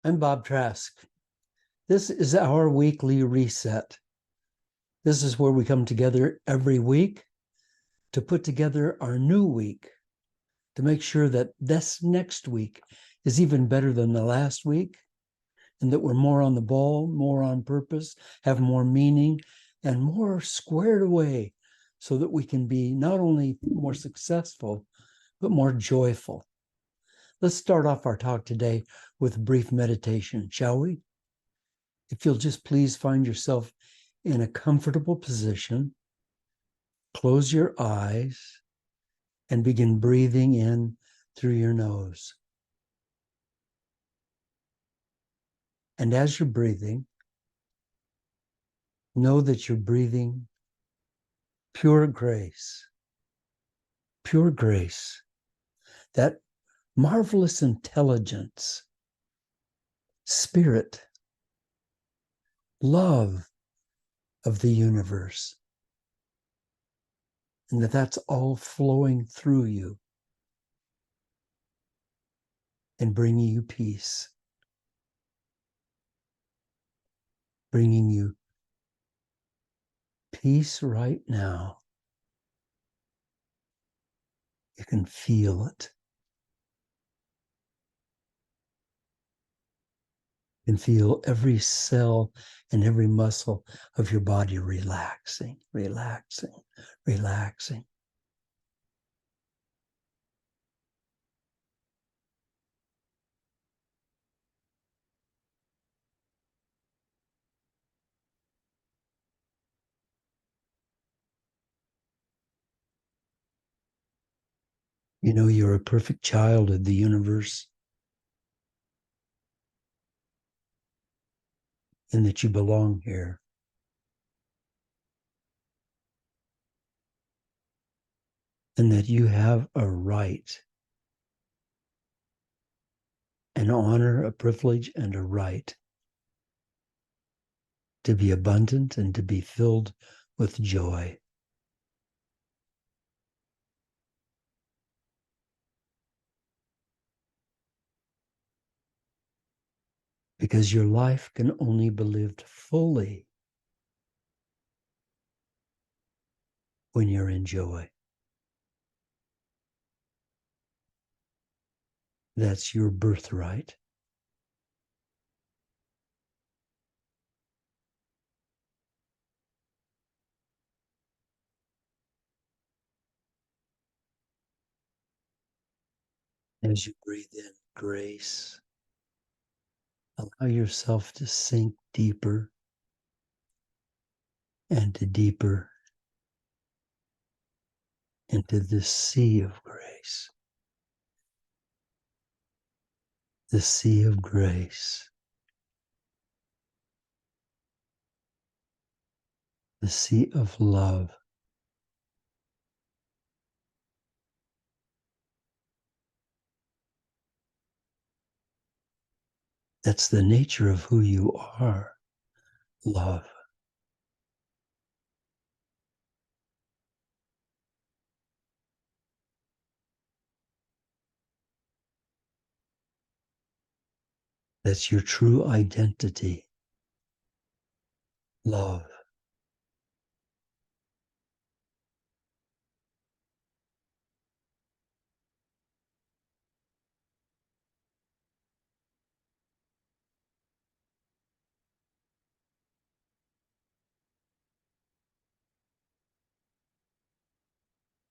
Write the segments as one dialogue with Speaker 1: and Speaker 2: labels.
Speaker 1: I'm Bob Trask. This is our weekly reset. This is where we come together every week to put together our new week, to make sure that this next week is even better than the last week, and that we're more on the ball, more on purpose, have more meaning, and more squared away so that we can be not only more successful, but more joyful. Let's start off our talk today with a brief meditation, shall we? If you'll just please find yourself in a comfortable position, close your eyes, and begin breathing in through your nose. And as you're breathing, know that you're breathing pure grace, that marvelous intelligence, spirit, love of the universe, and that's all flowing through you and bringing you peace, bringing you peace right now. You can feel it. You can feel every cell and every muscle of your body relaxing, relaxing, relaxing. You know you're a perfect child of the universe and that you belong here. And that you have a right, an honor, a privilege, and a right to be abundant and to be filled with joy. Because your life can only be lived fully when you're in joy. That's your birthright. As you breathe in grace, allow yourself to sink deeper and deeper into this sea of grace. The sea of grace. The sea of love. That's the nature of who you are, love. That's your true identity, love.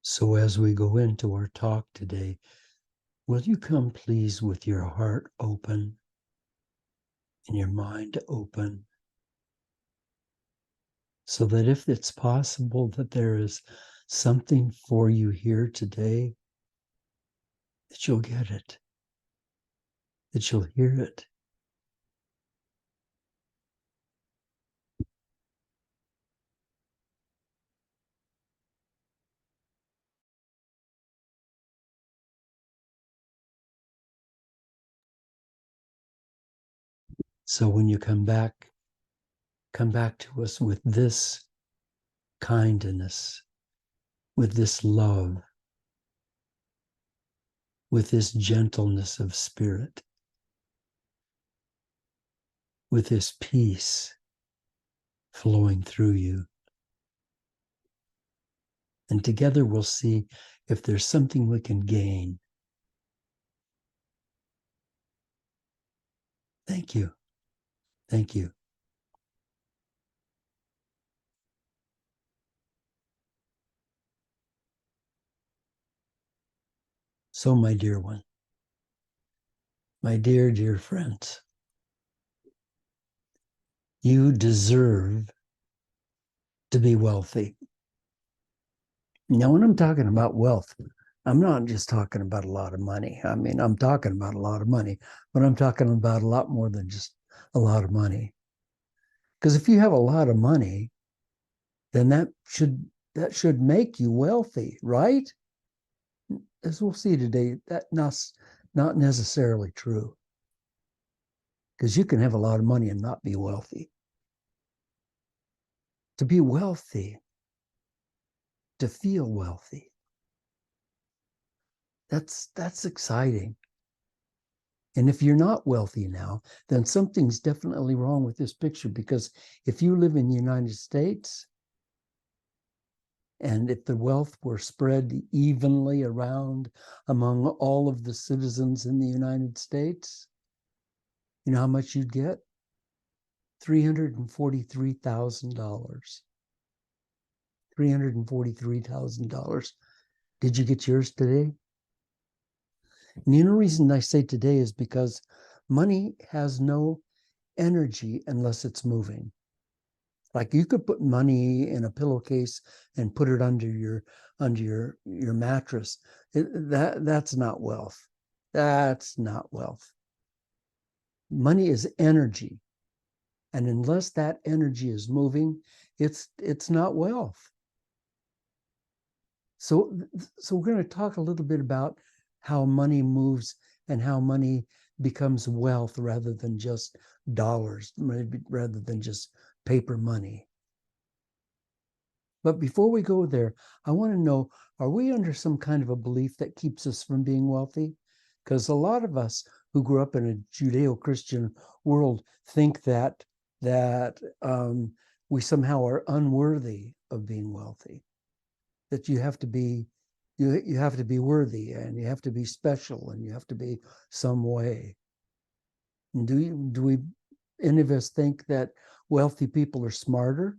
Speaker 1: So as we go into our talk today, will you come please with your heart open and your mind open, so that if it's possible that there is something for you here today, that you'll get it, that you'll hear it. So when you come back to us with this kindness, with this love, with this gentleness of spirit. with this peace flowing through you. And together we'll see if there's something we can gain. Thank you. Thank you. So, my dear one, my dear, dear friends, you deserve to be wealthy. Now, when I'm talking about wealth, I'm not just talking about a lot of money. I mean, I'm talking about a lot of money, but I'm talking about a lot more than just a lot of money. Because if you have a lot of money, then that should make you wealthy, right? As we'll see today, that's not necessarily true. Because you can have a lot of money and not be wealthy. To be wealthy, to feel wealthy, that's exciting. And if you're not wealthy now, then something's definitely wrong with this picture, because if you live in the United States, and if the wealth were spread evenly around among all of the citizens in the United States, you know how much you'd get? $343,000. $343,000. Did you get yours today? And the only reason I say today is because money has no energy unless it's moving. Like you could put money in a pillowcase and put it under your mattress. That's not wealth. That's not wealth. Money is energy. And unless that energy is moving, it's not wealth. So we're going to talk a little bit about how money moves and how money becomes wealth rather than just dollars, rather than just paper money. But before we go there, I want to know, are we under some kind of a belief that keeps us from being wealthy? Because a lot of us who grew up in a Judeo-Christian world think that we somehow are unworthy of being wealthy. That you have to be worthy, and you have to be special, and you have to be some way. And do we any of us think that wealthy people are smarter,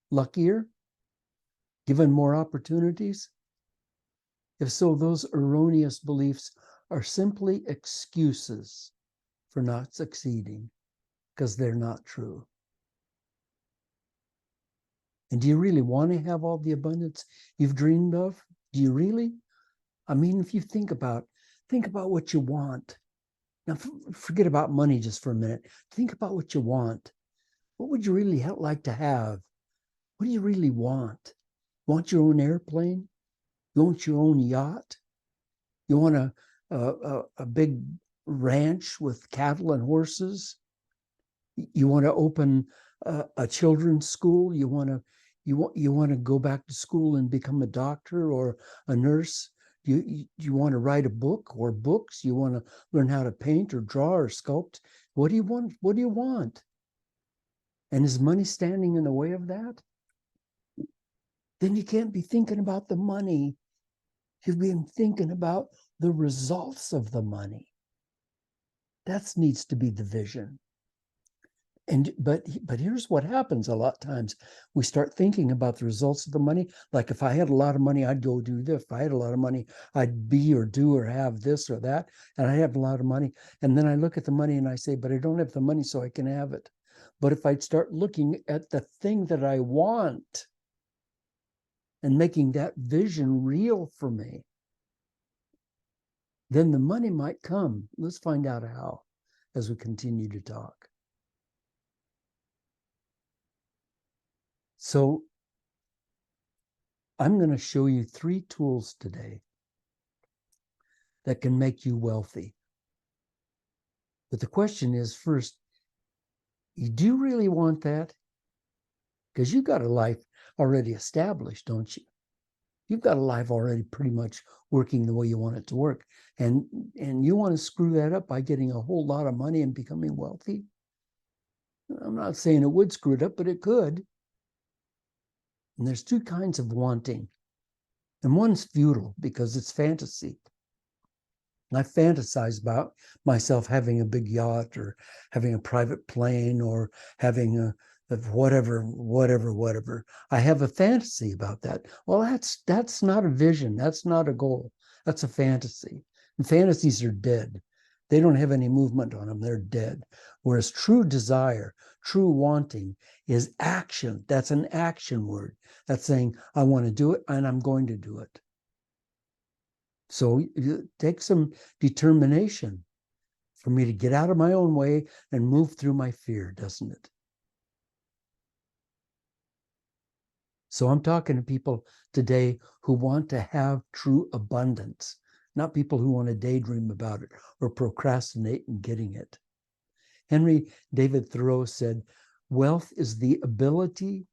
Speaker 1: luckier, given more opportunities? If so, those erroneous beliefs are simply excuses for not succeeding, because they're not true. And do you really want to have all the abundance you've dreamed of? Do you really? I mean, if you think about what you want. Now, forget about money just for a minute. Think about what you want. What would you really like to have? What do you really want? Want your own airplane? You want your own yacht? You want a big ranch with cattle and horses? You want to open a children's school? You want to go back to school and become a doctor or a nurse? You want to write a book or books? You want to learn how to paint or draw or sculpt? What do you want? What do you want? And is money standing in the way of that? Then you can't be thinking about the money. You've been thinking about the results of the money. That needs to be the vision. But here's what happens a lot of times. We start thinking about the results of the money. Like if I had a lot of money, I'd go do this. If I had a lot of money, I'd be or do or have this or that. And I have a lot of money. And then I look at the money and I say, but I don't have the money so I can have it. But if I'd start looking at the thing that I want and making that vision real for me, then the money might come. Let's find out how as we continue to talk. So I'm going to show you 3 tools today that can make you wealthy. But the question is, first, do you really want that? Because you've got a life already established, don't you? You've got a life already pretty much working the way you want it to work. And you want to screw that up by getting a whole lot of money and becoming wealthy? I'm not saying it would screw it up, but it could. And there's two kinds of wanting. And one's futile because it's fantasy. I fantasize about myself having a big yacht or having a private plane or having a whatever. I have a fantasy about that. Well, that's not a vision. That's not a goal. That's a fantasy. And fantasies are dead. They don't have any movement on them. They're dead. Whereas true desire, true wanting is action. That's an action word. That's saying, I want to do it and I'm going to do it. So it takes some determination for me to get out of my own way and move through my fear, doesn't it? So I'm talking to people today who want to have true abundance, not people who want to daydream about it or procrastinate in getting it. Henry David Thoreau said, wealth is the ability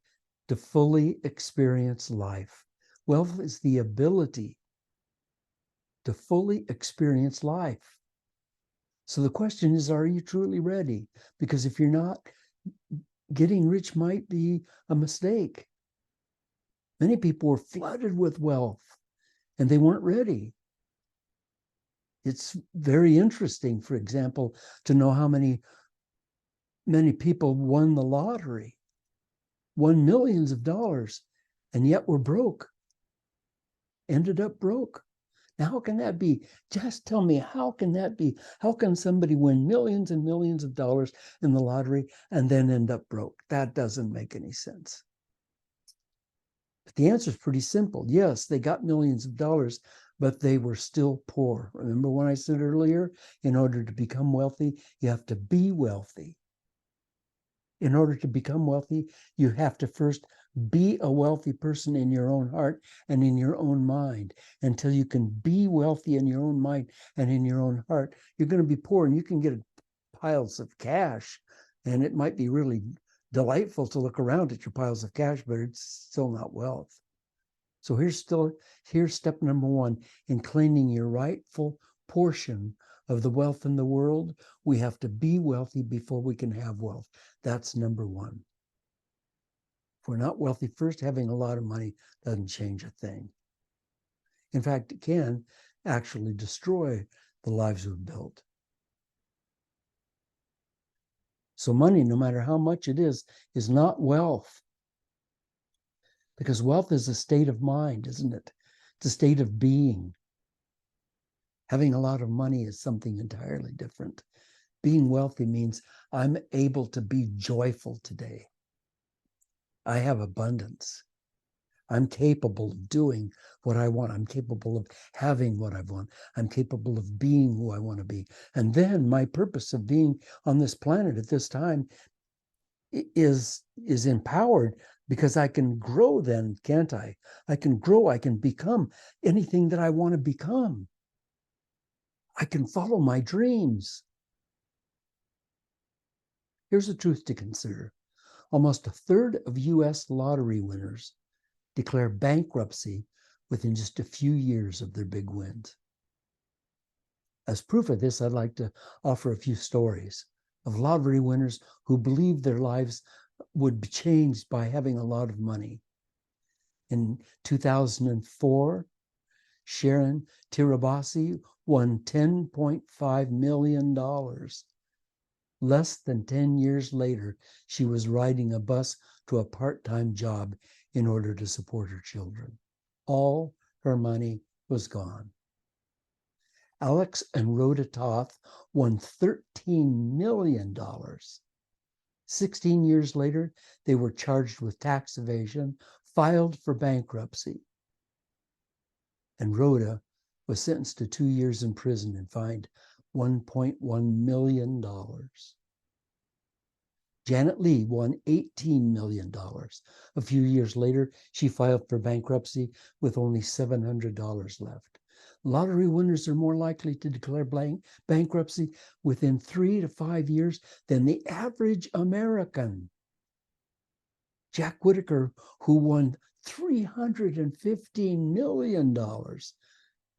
Speaker 1: to fully experience life. Wealth is the ability to fully experience life. So the question is, are you truly ready? Because if you're not, getting rich might be a mistake. Many people were flooded with wealth and they weren't ready. It's very interesting, for example, to know how many people won the lottery, won millions of dollars, and yet were broke, ended up broke. Now, how can that be? Just tell me, how can that be? How can somebody win millions and millions of dollars in the lottery and then end up broke? That doesn't make any sense. But the answer is pretty simple. Yes, they got millions of dollars, but they were still poor. Remember when I said earlier, in order to become wealthy, you have to be wealthy. In order to become wealthy, you have to first be a wealthy person in your own heart and in your own mind. Until you can be wealthy in your own mind and in your own heart, you're going to be poor, and you can get piles of cash, and it might be really delightful to look around at your piles of cash, but it's still not wealth. So here's step number one in claiming your rightful portion of the wealth in the world. We have to be wealthy before we can have wealth. That's number one. If we're not wealthy first, having a lot of money doesn't change a thing. In fact, it can actually destroy the lives we've built. So money, no matter how much it is not wealth. Because wealth is a state of mind, isn't it? It's a state of being. Having a lot of money is something entirely different. Being wealthy means I'm able to be joyful today. I have abundance. I'm capable of doing what I want. I'm capable of having what I want. I'm capable of being who I want to be. And then my purpose of being on this planet at this time is empowered because I can grow then, can't I? I can grow. I can become anything that I want to become. I can follow my dreams. Here's the truth to consider. Almost a third of U.S. lottery winners declare bankruptcy within just a few years of their big wins. As proof of this, I'd like to offer a few stories of lottery winners who believed their lives would be changed by having a lot of money. In 2004, Sharon Tirabassi won $10.5 million. Less than 10 years later, she was riding a bus to a part-time job in order to support her children. All her money was gone. Alex and Rhoda Toth won $13 million. 16 years later, they were charged with tax evasion, filed for bankruptcy. And Rhoda was sentenced to 2 years in prison and fined $1.1 million. Janet Lee won $18 million. A few years later, she filed for bankruptcy with only $700 left. Lottery winners are more likely to declare bankruptcy within 3 to 5 years than the average American. Jack Whitaker, who won $315 million,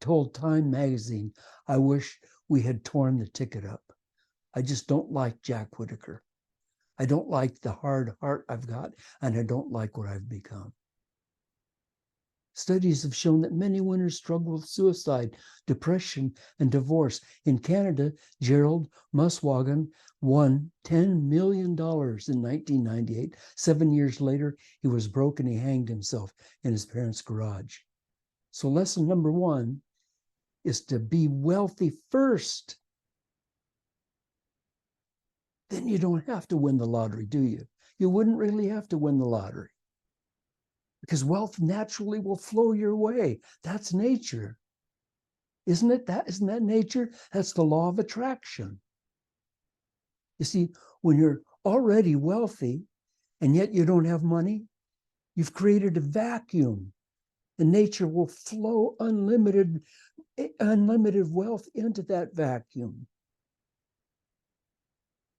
Speaker 1: told Time magazine, "I wish we had torn the ticket up. I just don't like Jack Whitaker." I don't like the hard heart I've got, and I don't like what I've become. Studies have shown that many winners struggle with suicide, depression, and divorce. In Canada, Gerald Muswagon won $10 million in 1998. 7 years later, he was broke and he hanged himself in his parents' garage. So lesson number one is to be wealthy first. Then you don't have to win the lottery, do you? You wouldn't really have to win the lottery, because wealth naturally will flow your way. That's nature. Isn't it that? Isn't that nature? That's the law of attraction. You see, when you're already wealthy and yet you don't have money, you've created a vacuum, and nature will flow unlimited wealth into that vacuum.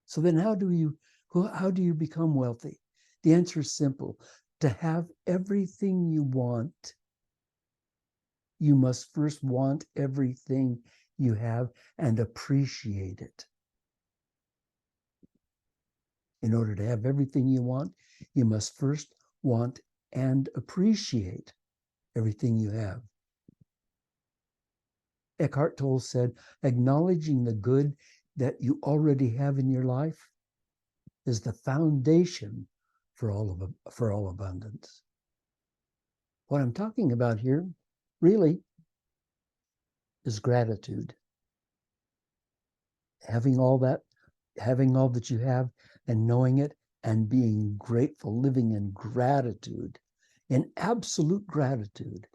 Speaker 1: So then how do you become wealthy? The answer is simple. To have everything you want, you must first want everything you have and appreciate it. In order to have everything you want, you must first want and appreciate everything you have. Eckhart Tolle said, acknowledging the good that you already have in your life is the foundation for all abundance. What I'm talking about here really is gratitude. Having all that you have and knowing it and being grateful, living in gratitude, in absolute gratitude.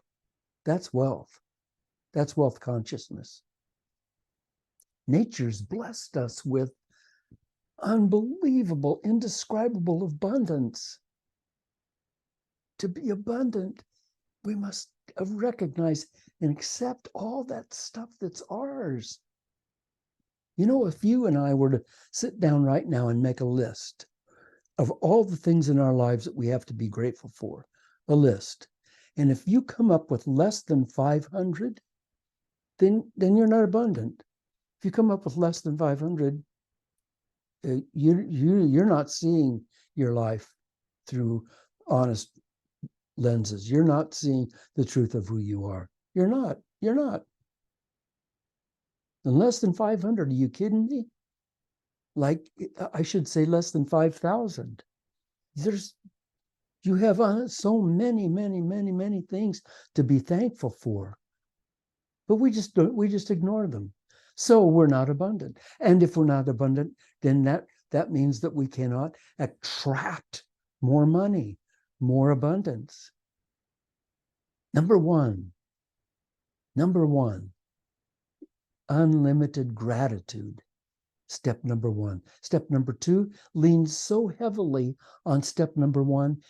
Speaker 1: That's wealth. That's wealth consciousness. Nature's blessed us with unbelievable, indescribable abundance. To be abundant, we must recognize and accept all that stuff that's ours. You know, if you and I were to sit down right now and make a list of all the things in our lives that we have to be grateful for, a list, and if you come up with less than 500, then you're not abundant. If you come up with less than 500, you're not seeing your life through honest lenses. You're not seeing the truth of who you are. You're not. And less than 500, are you kidding me? Like, I should say less than 5,000. You have so many things to be thankful for. But we just ignore them. So we're not abundant. And if we're not abundant, then that means that we cannot attract more money, more abundance. Number one, unlimited gratitude. Step number one. Step number two leans so heavily on step number one.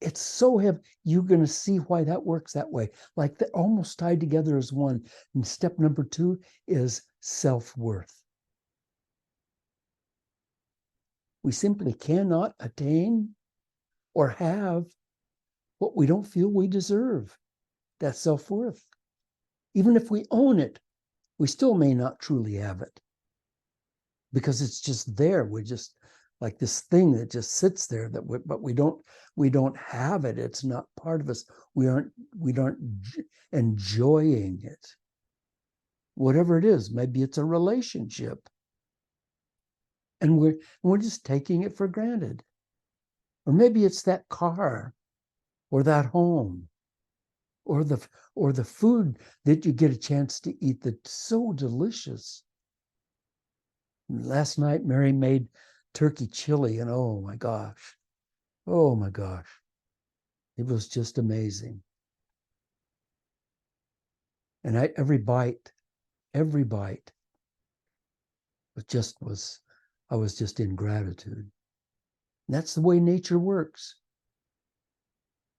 Speaker 1: It's so heavy. You're going to see why that works that way. Like they're almost tied together as one. And step number two is self-worth. We simply cannot attain or have what we don't feel we deserve. That's self-worth. Even if we own it, we still may not truly have it, because it's just there. We're just like this thing that just sits there, but we don't have it. It's not part of us. We aren't enjoying it. Whatever it is, maybe it's a relationship, and we're just taking it for granted. Or maybe it's that car, or that home, or the food that you get a chance to eat that's so delicious. Last night, Mary made turkey chili, and oh my gosh, it was just amazing. And every bite, I was just in gratitude. And that's the way nature works.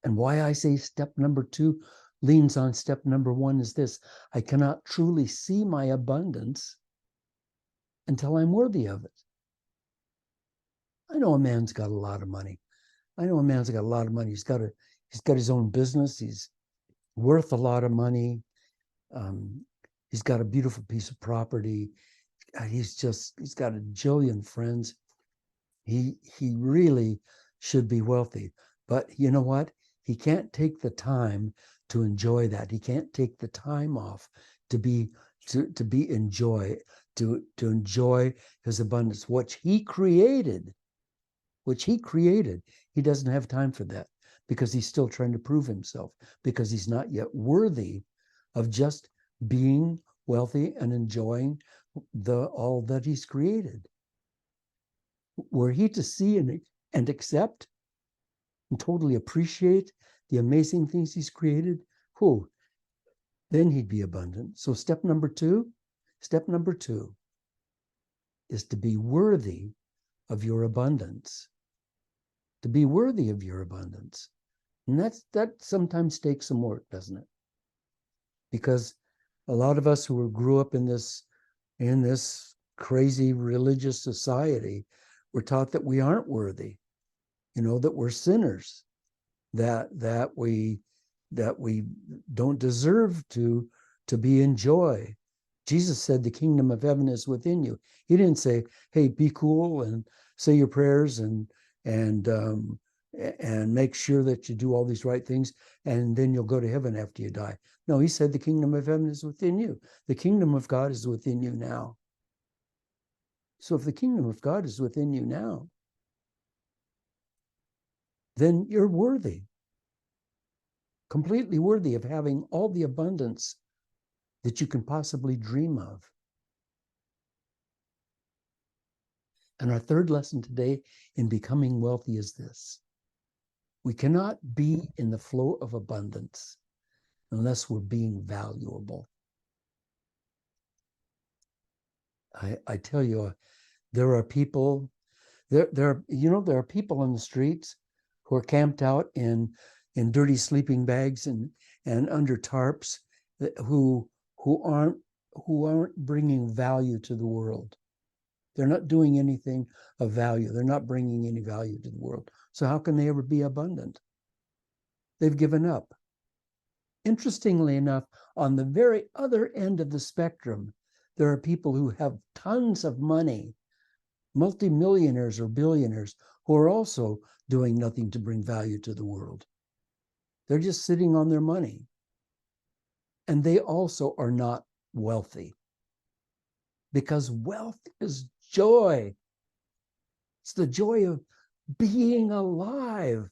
Speaker 1: And why I say step number two leans on step number one is this: I cannot truly see my abundance until I'm worthy of it. I know a man's got a lot of money. He's got his own business. He's worth a lot of money. He's got a beautiful piece of property. He's got a jillion friends. He really should be wealthy. But you know what? He can't take the time to enjoy that. He can't take the time off to be enjoy to enjoy his abundance, which he created. He doesn't have time for that because he's still trying to prove himself, because he's not yet worthy of just being wealthy and enjoying all that he's created. Were he to see and accept and totally appreciate the amazing things he's created, then he'd be abundant. So step number two is to be worthy of your abundance. To be worthy of your abundance. And that sometimes takes some work, doesn't it? Because a lot of us who grew up in this crazy religious society were taught that we aren't worthy, that we're sinners, that we don't deserve to be in joy. Jesus said the kingdom of heaven is within you. He didn't say, hey, be cool and say your prayers and make sure that you do all these right things and then you'll go to heaven after you die. No, he said the kingdom of heaven is within you. The kingdom of God is within you now. So if the kingdom of God is within you now, then you're worthy, completely worthy of having all the abundance that you can possibly dream of. And our third lesson today in becoming wealthy is this: we cannot be in the flow of abundance unless we're being valuable. I tell you, there are people, there are people on the streets who are camped out in dirty sleeping bags and under tarps who aren't bringing value to the world. They're not doing anything of value. They're not bringing any value to the world. So how can they ever be abundant? They've given up. Interestingly enough, on the very other end of the spectrum, there are people who have tons of money, multimillionaires or billionaires, who are also doing nothing to bring value to the world. They're just sitting on their money. And they also are not wealthy. Because wealth is joy. It's the joy of being alive,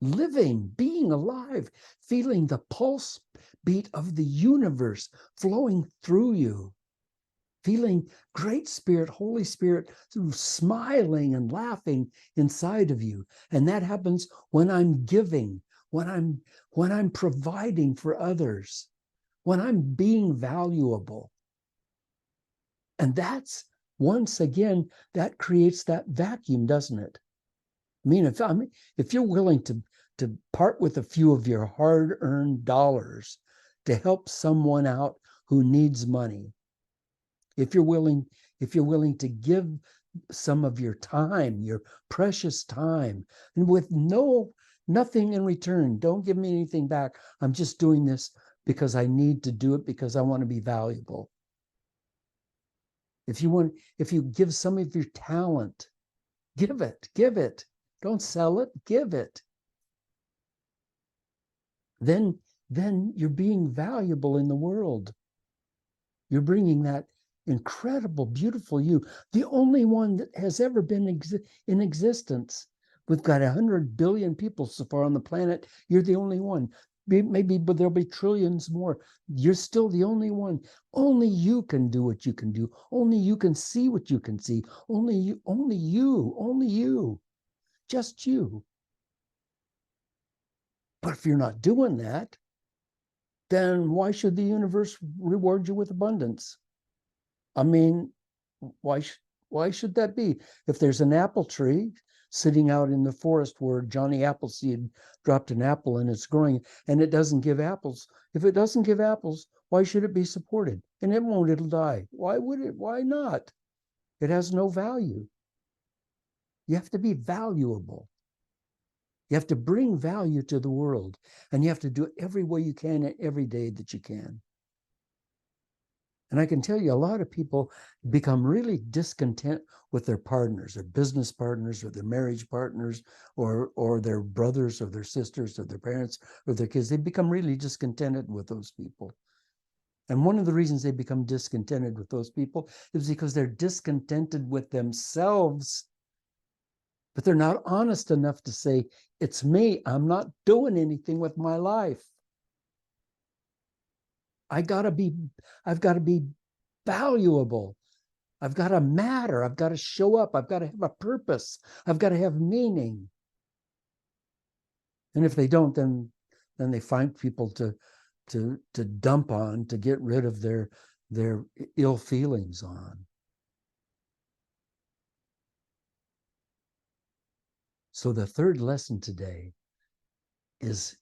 Speaker 1: living, being alive, feeling the pulse beat of the universe flowing through you, feeling Great Spirit, Holy Spirit, smiling and laughing inside of you. And that happens when I'm giving, when I'm providing for others, when I'm being valuable. And that's, once again, that creates that vacuum, doesn't it? I mean, if you're willing to part with a few of your hard-earned dollars to help someone out who needs money, if you're willing to give some of your time, your precious time, and with nothing in return, don't give me anything back. I'm just doing this because I need to do it because I want to be valuable. If you give some of your talent, give it. Don't sell it, give it. Then you're being valuable in the world. You're bringing that incredible, beautiful you, the only one that has ever been in existence. We've got 100 billion people so far on the planet. You're the only one. Maybe, but there'll be trillions more. You're still the only one. Only you can do what you can do. Only you can see what you can see. Only you, just you. But if you're not doing that, then why should the universe reward you with abundance? I mean, why should that be? If there's an apple tree sitting out in the forest where Johnny Appleseed dropped an apple and it's growing and it doesn't give apples, if it doesn't give apples, why should it be supported? And it won't, it'll die. Why would it? Why not? It has no value. You have to be valuable. You have to bring value to the world, and you have to do it every way you can and every day that you can. And I can tell you, a lot of people become really discontent with their partners, their business partners, or their marriage partners, or their brothers, or their sisters, or their parents, or their kids. They become really discontented with those people. And one of the reasons they become discontented with those people is because they're discontented with themselves, but they're not honest enough to say, it's me. I'm not doing anything with my life. I've got to be valuable. I've got to matter. I've got to show up. I've got to have a purpose. I've got to have meaning. And if they don't, then they find people to dump on, to get rid of their ill feelings on. So the third lesson today is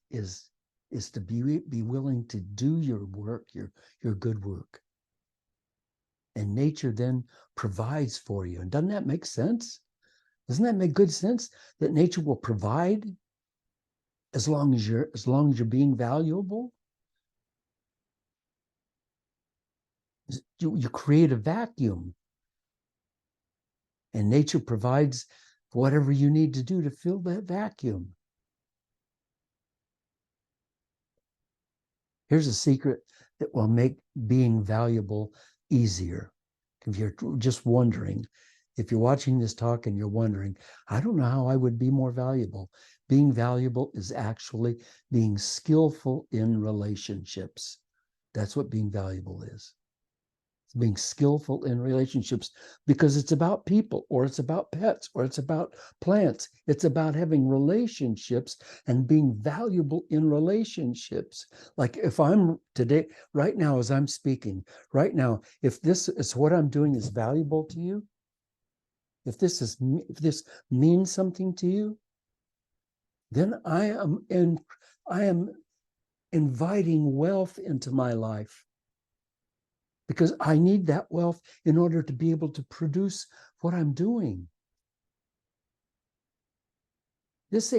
Speaker 1: to be willing to do your work, your good work. And nature then provides for you. And doesn't that make sense? Doesn't that make good sense? That nature will provide as long as you're being valuable. You create a vacuum, and nature provides whatever you need to do to fill that vacuum. Here's a secret that will make being valuable easier. If you're just wondering, if you're watching this talk and you're wondering, I don't know how I would be more valuable. Being valuable is actually being skillful in relationships. That's what being valuable is. It's being skillful in relationships, because it's about people, or it's about pets, or it's about plants. It's about having relationships and being valuable in relationships. Like if I'm today, right now, as I'm speaking, right now, if this is what I'm doing is valuable to you, if this means something to you, then I am inviting wealth into my life, because I need that wealth in order to be able to produce what I'm doing. This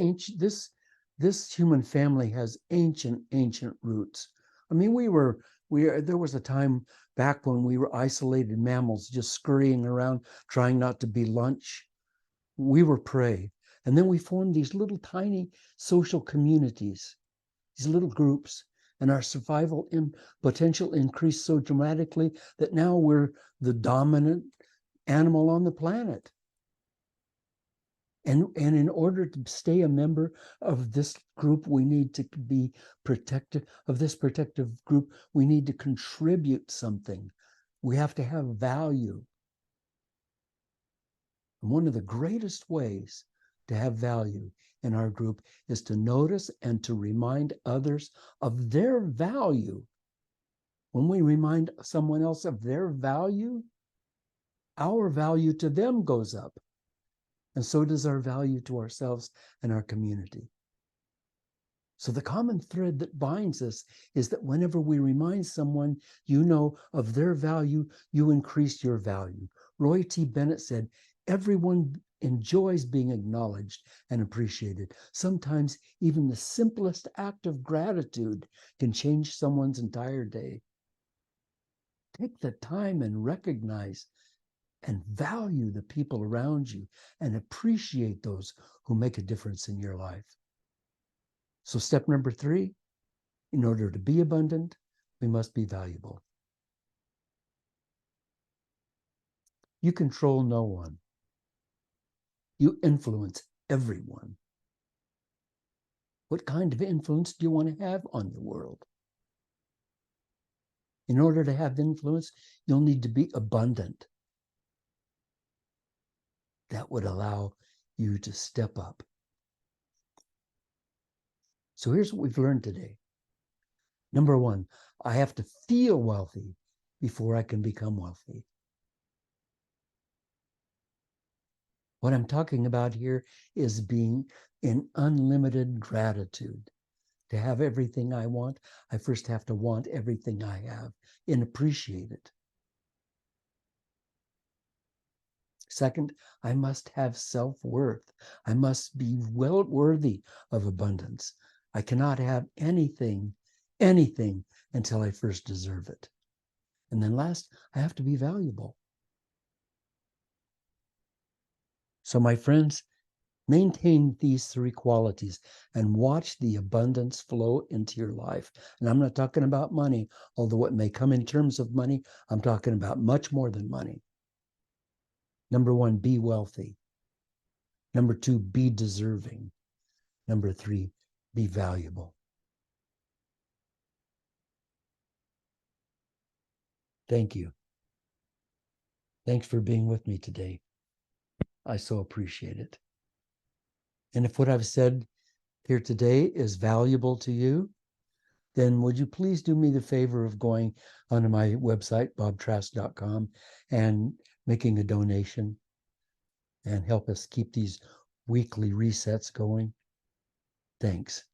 Speaker 1: human family has ancient roots. I mean, there was a time back when we were isolated mammals, just scurrying around, trying not to be lunch. We were prey. And then we formed these little tiny social communities, these little groups, and our survival potential increased so dramatically that now we're the dominant animal on the planet. And in order to stay a member of this group, we need to be protective of this protective group. We need to contribute something. We have to have value. And one of the greatest ways to have value in our group is to notice and to remind others of their value. When we remind someone else of their value, our value to them goes up. And so does our value to ourselves and our community. So the common thread that binds us is that whenever we remind someone of their value, you increase your value. Roy T. Bennett said, everyone enjoys being acknowledged and appreciated. Sometimes even the simplest act of gratitude can change someone's entire day. Take the time and recognize and value the people around you and appreciate those who make a difference in your life. So step number 3, in order to be abundant, we must be valuable. You control no one. You influence everyone. What kind of influence do you want to have on the world? In order to have influence, you'll need to be abundant. That would allow you to step up. So here's what we've learned today. Number 1, I have to feel wealthy before I can become wealthy. What I'm talking about here is being in unlimited gratitude. To have everything I want, I first have to want everything I have and appreciate it. Second, I must have self-worth. I must be well worthy of abundance. I cannot have anything until I first deserve it. And then last, I have to be valuable. So, my friends, maintain these three qualities and watch the abundance flow into your life. And I'm not talking about money, although it may come in terms of money. I'm talking about much more than money. Number one, be wealthy. Number two, be deserving. Number three, be valuable. Thank you. Thanks for being with me today. I so appreciate it. And if what I've said here today is valuable to you, then would you please do me the favor of going onto my website, bobtrask.com, and making a donation and help us keep these weekly resets going? Thanks.